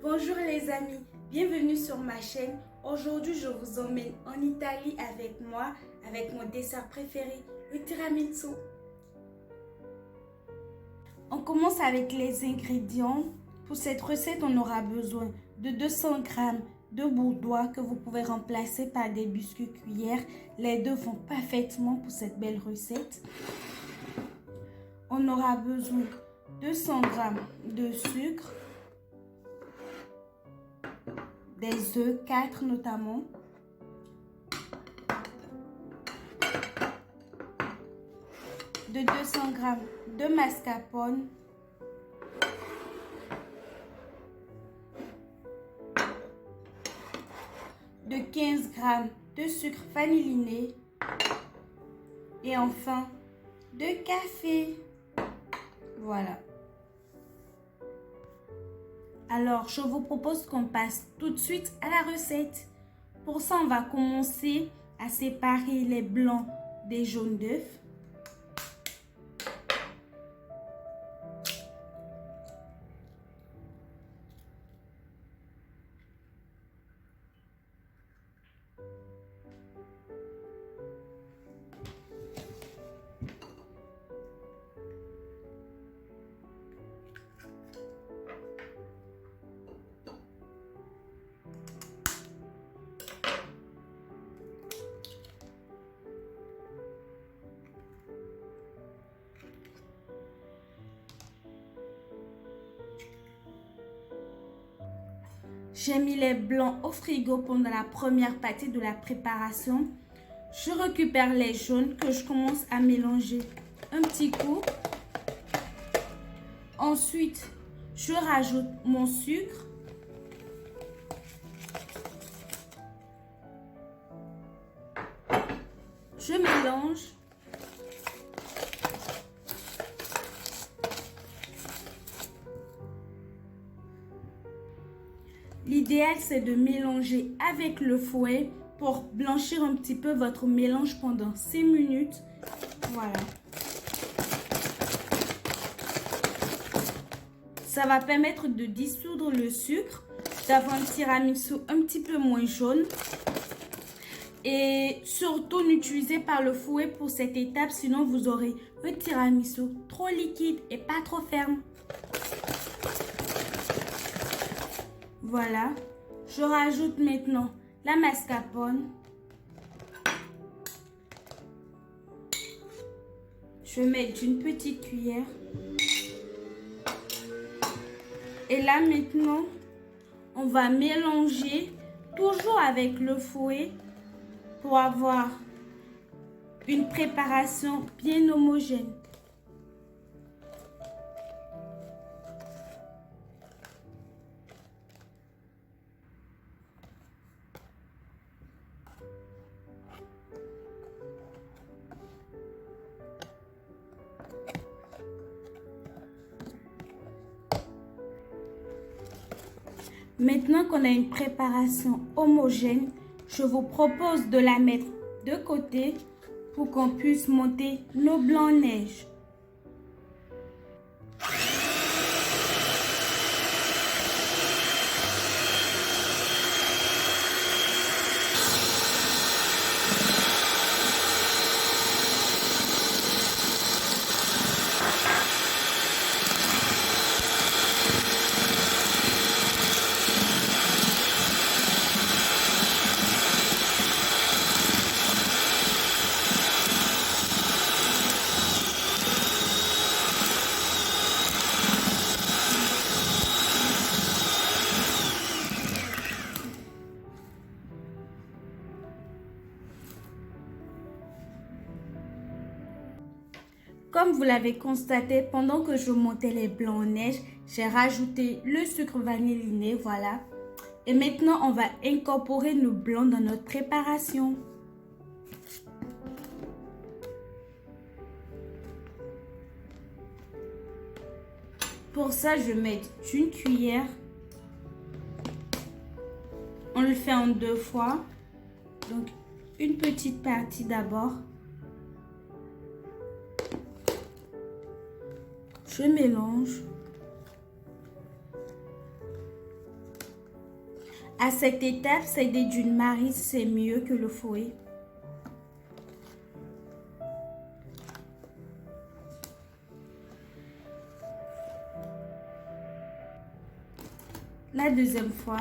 Bonjour les amis, bienvenue sur ma chaîne. Aujourd'hui, je vous emmène en Italie avec moi, avec mon dessert préféré, le tiramisu. On commence avec les ingrédients. Pour cette recette, on aura besoin de 200 g de bourdois que vous pouvez remplacer par des biscuits cuillères. Les deux vont parfaitement pour cette belle recette. On aura besoin de 100 g de sucre, des œufs, 4 notamment, de 200 g de mascarpone, de 15 g de sucre vanilliné et enfin de café. Voilà. Alors, je vous propose qu'on passe tout de suite à la recette. Pour ça, on va commencer à séparer les blancs des jaunes d'œufs. J'ai mis les blancs au frigo pendant la première partie de la préparation. Je récupère les jaunes que je commence à mélanger un petit coup. Ensuite, je rajoute mon sucre. Je mélange. L'idéal, c'est de mélanger avec le fouet pour blanchir un petit peu votre mélange pendant 6 minutes. Voilà. Ça va permettre de dissoudre le sucre, d'avoir un tiramisu un petit peu moins jaune. Et surtout, n'utilisez pas le fouet pour cette étape, sinon vous aurez un tiramisu trop liquide et pas trop ferme. Voilà, je rajoute maintenant la mascarpone. Je vais mettre une petite cuillère. Et là maintenant, on va mélanger toujours avec le fouet pour avoir une préparation bien homogène. Maintenant qu'on a une préparation homogène, je vous propose de la mettre de côté pour qu'on puisse monter nos blancs-neiges. Comme vous l'avez constaté, pendant que je montais les blancs en neige, j'ai rajouté le sucre vanilliné, voilà. Et maintenant, on va incorporer nos blancs dans notre préparation. Pour ça, je vais mettre une cuillère. On le fait en 2 fois. Donc, une petite partie d'abord. Je mélange. À cette étape, s'aider d'une maryse, c'est mieux que le fouet. La deuxième fois,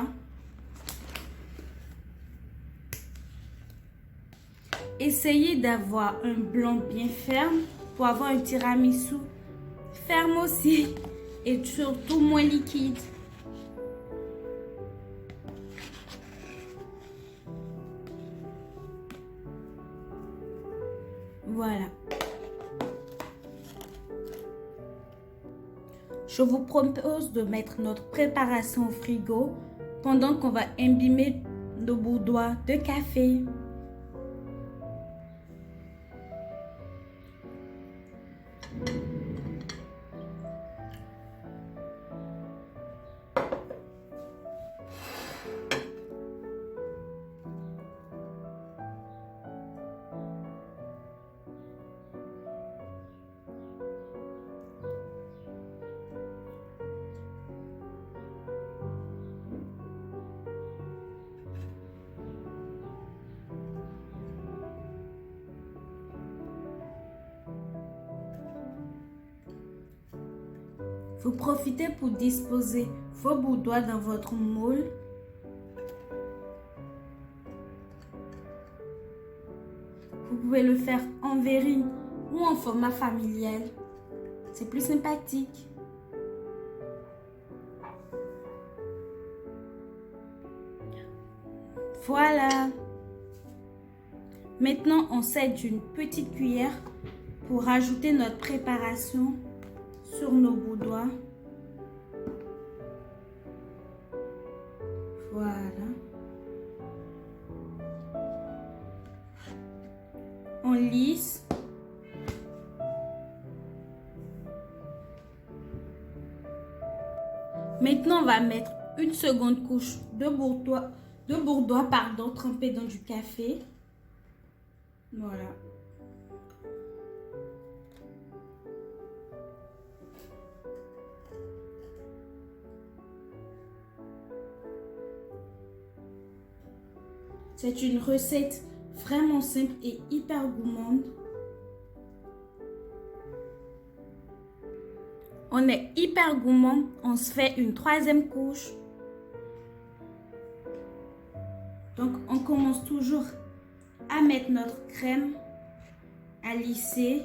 essayez d'avoir un blanc bien ferme pour avoir un tiramisu ferme aussi et surtout moins liquide. Voilà. Je vous propose de mettre notre préparation au frigo pendant qu'on va imbiber nos boudoirs de café. Vous profitez pour disposer vos boudoirs dans votre moule. Vous pouvez le faire en verrine ou en format familial. C'est plus sympathique. Voilà. Maintenant, on s'aide d'une petite cuillère pour rajouter notre préparation sur nos boudoirs. Voilà. On lisse. Maintenant, on va mettre une seconde couche de bourdois trempé dans du café. Voilà. C'est une recette vraiment simple et hyper gourmande. On est hyper gourmand, on se fait une troisième couche. Donc on commence toujours à mettre notre crème, à lisser.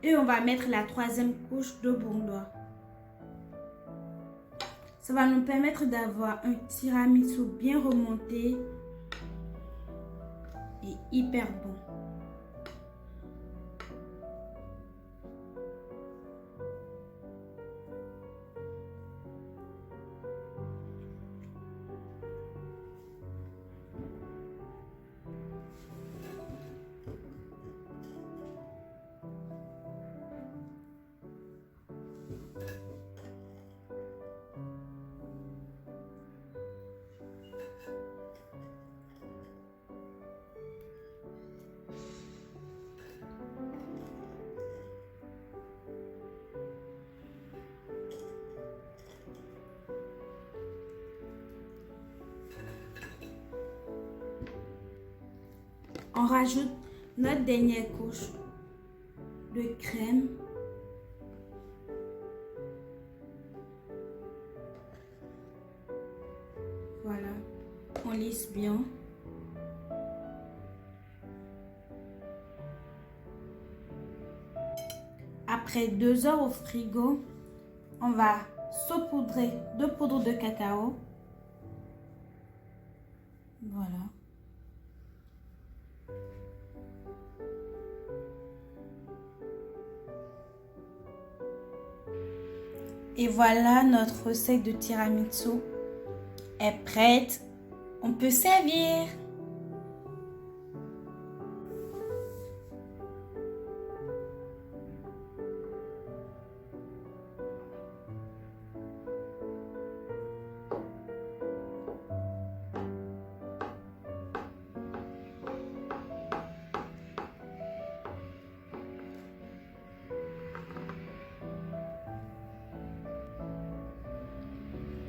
Et on va mettre la troisième couche de bourdois. Ça va nous permettre d'avoir un tiramisu bien remonté et hyper bon. On rajoute notre dernière couche de crème. Voilà, on lisse bien. Après 2 heures au frigo, on va saupoudrer de poudre de cacao. Voilà. Et voilà, notre recette de tiramisu est prête. On peut servir.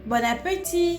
Bon appétit!